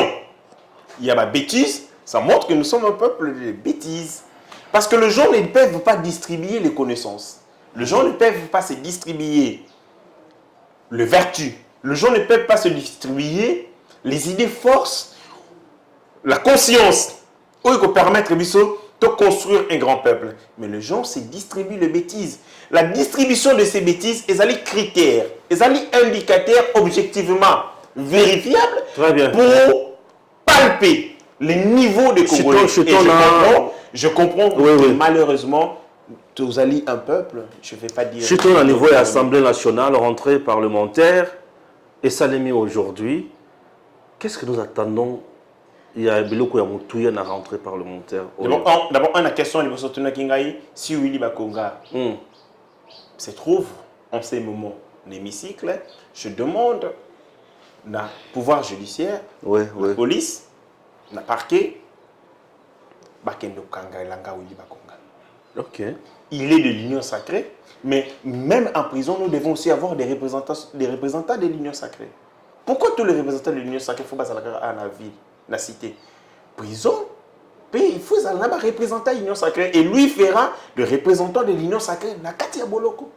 Il y a ma bêtise. Ça montre que nous sommes un peuple de bêtises. Parce que les gens ne peuvent pas distribuer les connaissances. Les gens ne peuvent pas se distribuer les vertus. Les gens ne peuvent pas se distribuer les idées forces, la conscience. Où il faut permettre de construire un grand peuple. Mais les gens se distribuent les bêtises. La distribution de ces bêtises, ils ont les critères, ils ont les indicateurs objectivement vérifiables pour palper les niveaux de Congolais. Je comprends que malheureusement, vous allez un peuple, je ne vais pas dire... Surtout au niveau de l'Assemblée nationale, rentrée parlementaire, et ça l'est mis aujourd'hui, qu'est-ce que nous attendons? Il y a un biloko qui a rentrée parlementaire. D'abord, on a question de si Willy Bakonga se trouve en ces moments l'hémicycle, je demande le pouvoir judiciaire, la police, le parquet, il est de l'union sacrée, mais même en prison, nous devons aussi avoir des représentants de l'union sacrée. Pourquoi tous les représentants de l'union sacrée faut pas à la ville, la cité? Prison, il faut un représentant de l'union sacrée et lui fera le représentant de l'union sacrée na Katia Boloko.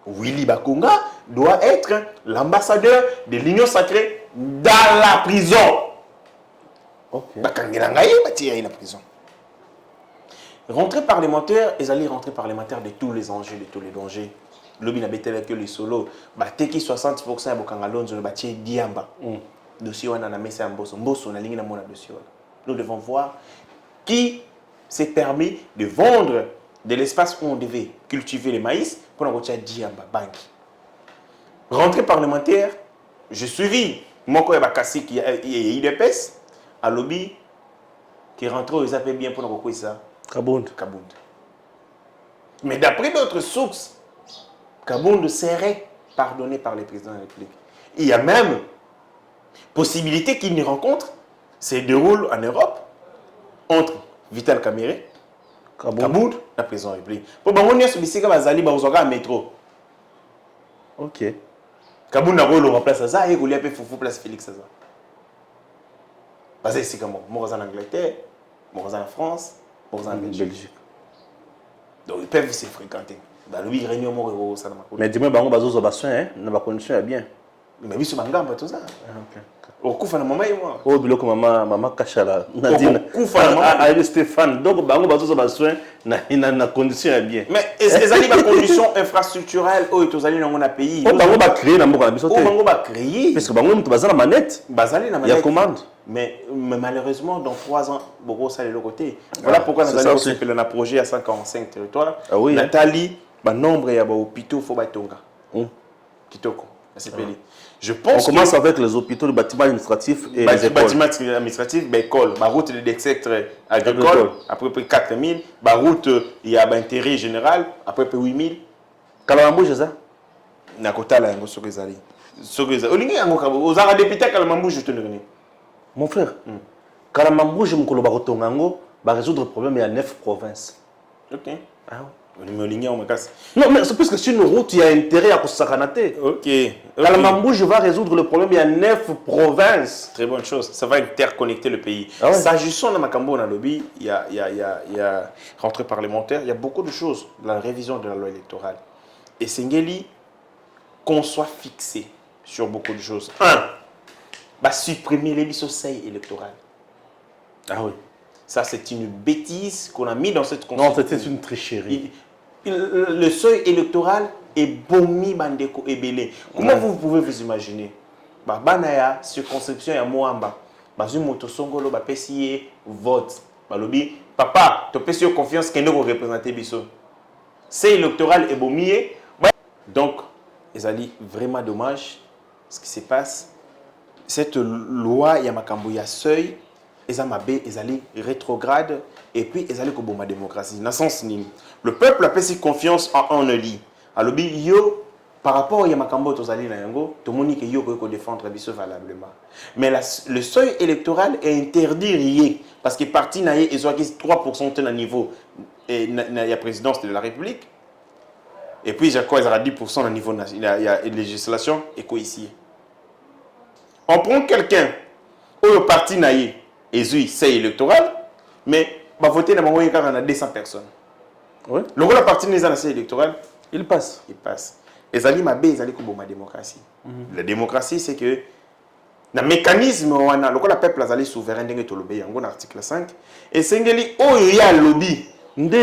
Willy Bakonga doit être l'ambassadeur de l'union sacrée dans la prison. La prison. Rentrée parlementaire, ils allaient rentrer parlementaire de tous les enjeux, de tous les dangers. L'objet n'a pas que les solos. Teki 60% de Bokangalonzo, le bâti Diamba. Dossier on a mis un boss, on a ligne dans mon dossier. Nous devons voir qui s'est permis de vendre de l'espace où on devait cultiver le maïs pour la route Diamba Bank. Rentrée parlementaire, je suivis Moko Bakassi qui est IDPS à lobby qui rentre aux appels bien pour nous ça. Kabound. Mais d'après d'autres sources, Kabound serait pardonné par les présidents de la République. Il y a même possibilité qu'une rencontre se déroule en Europe entre Vital Kamerhe, Kabound, la présidente de la République. Pour que ce soit un métro. Ok. Kabound a remplacé ça et il a fait place Félix Saza. Parce que c'est comme moi en Angleterre, moi en France, moi en Belgique. Donc ils peuvent se fréquenter. Dans le réunion moi ça. Mais dis-moi bango bazo bassin hein, na ba condition est bien. Mais biso bangamba tout ça. OK. Okufa na mama moi. Oh biloko mama kachala. Nadine. Okufa na mama avec Stéphane. Donc bango bazo bassin na condition est bien. Mais est-ce ali ba condition infrastructurelle ou tozali na mon pays. Oh bango ba créer na mboka biso te. Oh bango ba créer. Parce que bango mutu bazala manette. Bazali na manette. Il y a commande. Mais malheureusement, dans 3 ans, Bogo, ça est le côté. Voilà pourquoi nous allons aussi faire un projet à 145 territoires. Nathalie, le nombre d'hôpitaux, il faut batonga. Kitoko, je pense on commence avec les hôpitaux, les bâtiments administratifs et les écoles. Bâtiments administratifs, l'école, la route des secteurs agricoles, à peu près 4 000. La route, il y a l'intérêt général, à peu près 8 000. Kalamambou, c'est ça? Nakota, là, il y a un député à Kalamambou, je te le dis. Mon frère, Kalamambou, je me va résoudre le problème, il y a 9 provinces. Ok. Ah oui. Non, mais c'est parce que sur une route, il y a intérêt à Sakanaté. Ok. Kalamambou, je vais résoudre le problème, il y a 9 provinces. Très bonne chose. Ça va interconnecter le pays. S'agissant de Makambo, dans le lobby, il y a rentrée parlementaire, il y a beaucoup de choses. La révision de la loi électorale. Et Sengeli, qu'on soit fixé sur beaucoup de choses. Supprimer les seuils électoraux. Ah oui. Ça, c'est une bêtise qu'on a mis dans cette constitution. Non, c'était une tricherie. Le seuil électoral est bomi bandeko ebele. Comment vous pouvez vous imaginer? Banaya, circonscription ya Moamba. Bazu motosongolo ba pesiye vote. Balobi, papa, tu pesiye confiance qu'il nous représenter biso. C'est électoral est bomi. Donc, ezali vraiment dommage ce qui se passe. Cette loi Yamakambo ya seuil, ils allaient rétrograde et puis ils allaient comme la démocratie. Dans le sens le peuple a fait confiance en Eli. Alors yo par rapport à Yamakambo tozali na yango, tout le monde que yo peut défendre biso valablement. Mais le seuil électoral est interdit rien parce que parti na ils ont 3% au niveau et la présidence de la République. Et puis j'ai quoi ils ont 10% au niveau national, il y a législation et quoi ici. On prend quelqu'un au parti naïe et c'est électoral, mais va voter dans le cas on a 200 personnes. Oui. Le parti n'est pas électoral, Il passe. il passe. Les alliés ma baie, les comme la démocratie. La démocratie, c'est que le mécanisme on a le peuple a souverain dans le article 5 et c'est que il y a lobby. Ils ont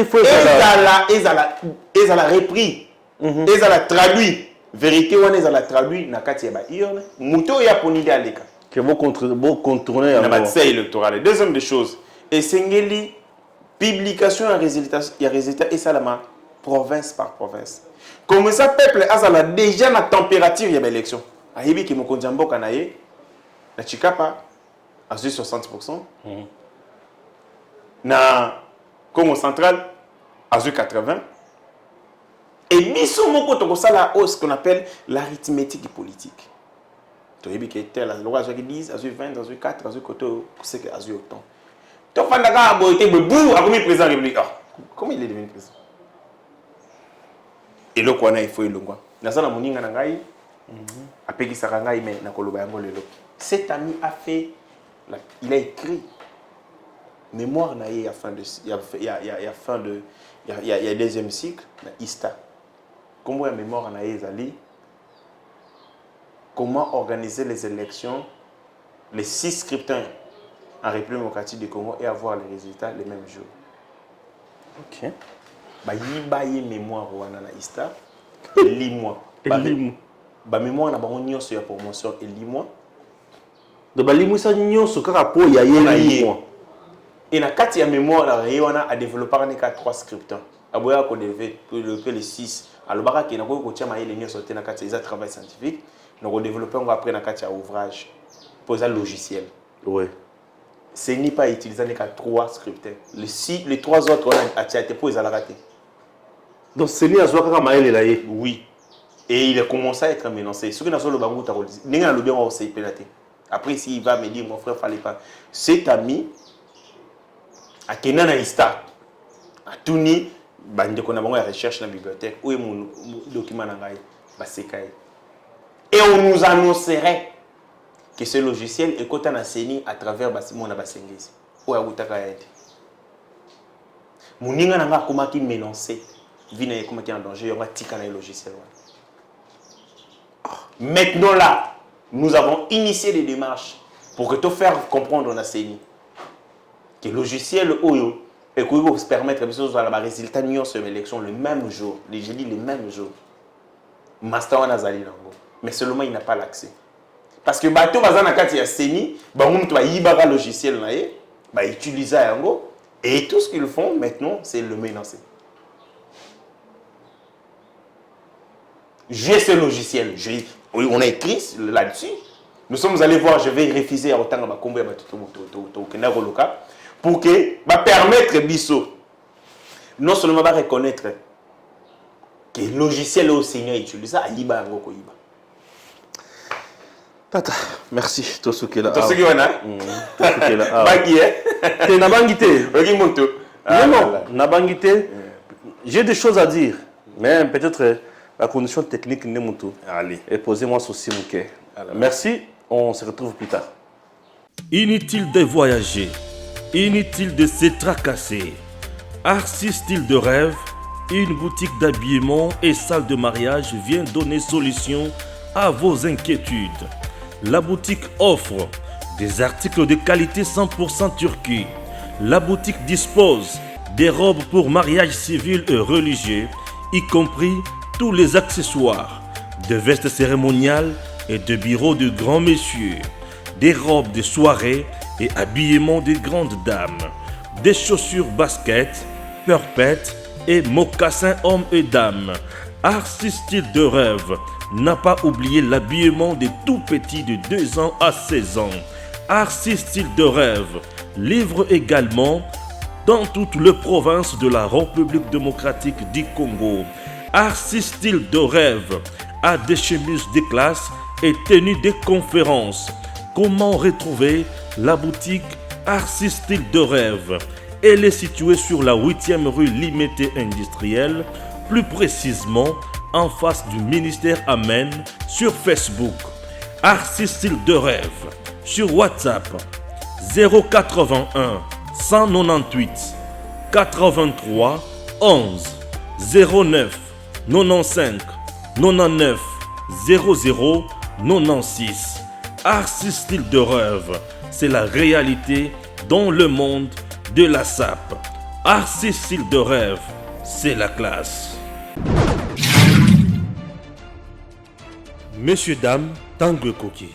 repris, ils ont traduit. Vérité, on est la traduit dans kati ya urne. Muto ya ponide aleka. Que vous contournez dans la bataille électorale. Deuxième des choses, et c'est que publication et résultat et ça la province par province. Comme ça peuple a déjà la température de l'élection. Ahibi qui mon konjambo kanaye na Chikapa à 60%. Na Congo central à 80%. Et biso moko to kosala ce qu'on appelle l'arithmétique politique. To yebi que tel la loi qui 10 à 20 à 4 à koto c'est que à autant. To fandaka boité bou a comme président république. Comment il est devenu président? Et le kwana il faut le ngwa. Na sala moninga na ngai apeki saka ngai mais na koloba yango lelo. Cet ami a fait il a écrit mémoire na y a fin de il y a deuxième cycle na ISTA. Comment la mémoire en a ezali, comment organiser les élections, les 6 scrutins en République démocratique du Congo et avoir les résultats les mêmes jours. Ok. Bah y mémoire wana na ISTA, lis-moi. Bah mémoire na bango nyonso ya promotion et lis-moi. De ba lis-moi ça nyonso kaka po ya lis-moi. Et na kati ya mémoire la wana a développé un 3 scrutins. Aboya ko développer les 6. Alors baka ki na ko ko tia maile nyonso sauter na kati ya travail scientifique, na ko développer ngo après na kati ya ouvrage pour ça logiciel. Oui. Ce n'est pas utilisé avec 3 scripts. Les 3 autres on a été pour les rater. Donc c'est ni azwa kaka maile la ye. Oui. Et il a commencé à être menacé. Ce que nous avons le bango ta redit. N'enga le bien on s'est pélaté. Après s'il va me dire mon frère fallait pas. Cet ami à Kenana Ista a tourné bande qu'on a bango la recherche dans la bibliothèque où est mon document nangai basekai. Et on nous annoncerait que ce logiciel est côté na seni à travers mon abasengezi. Ou à utaka aide. Moninga nanga comment qui menacé. Vina comment qui en danger, on va tika na logiciel. Maintenant là, nous avons initié des démarches pour que te faire comprendre na seni que le logiciel Oyo et que vous permettre de faire les résultats de l'élection le même jour, les jeudis le même jour. Master on a zali nango, mais seulement il n'a pas l'accès. Parce que bateau bazana kati ya seni, ba mtu ba yibara logiciel na ye, ba utiliser yango et tout ce qu'ils font maintenant, c'est le menacer. J'ai ce logiciel, on a écrit là-dessus. Nous sommes allés voir, je vais refuser à autant de combat pour que va permettre biso non seulement va reconnaître que le logiciel au Seigneur utilise à yiba ngo ko yiba. Tata, merci to sukela. To sukela. Sukela. Bangi Te na bangité. Ogi monto. Non, na bangité. J'ai des choses à dire, mais peut-être la condition technique n'est pas tout. Allez. Et posez-moi ceci, Mouké. Merci, on se retrouve plus tard. Inutile de voyager, inutile de se tracasser. Arcis Style de Rêve, une boutique d'habillement et salle de mariage vient donner solution à vos inquiétudes. La boutique offre des articles de qualité 100% turquie. La boutique dispose des robes pour mariage civil et religieux, y compris tous les accessoires, de vestes cérémoniales et de bureaux de grands messieurs, des robes de soirée et habillements de grandes dames, des chaussures basket, purpettes et mocassins hommes et dames. Arcis Style de Rêve n'a pas oublié l'habillement des tout petits de 2 ans à 16 ans. Arcis Style de Rêve livre également dans toutes les provinces de la République démocratique du Congo. Arcis Style de Rêve a des chemises de classe et tenues de conférences. Comment retrouver la boutique Arcis Style de Rêve? Elle est située sur la 8e rue Limité Industrielle, plus précisément en face du ministère Amen sur Facebook. Arcis Style de Rêve. Sur WhatsApp 081 198 83 11 09 95 99 00 96. Arcis Style de Rêve, c'est la réalité dans le monde de la SAP. Arcis Style de Rêve, c'est la classe. Messieurs, dames, Tanguy Koki.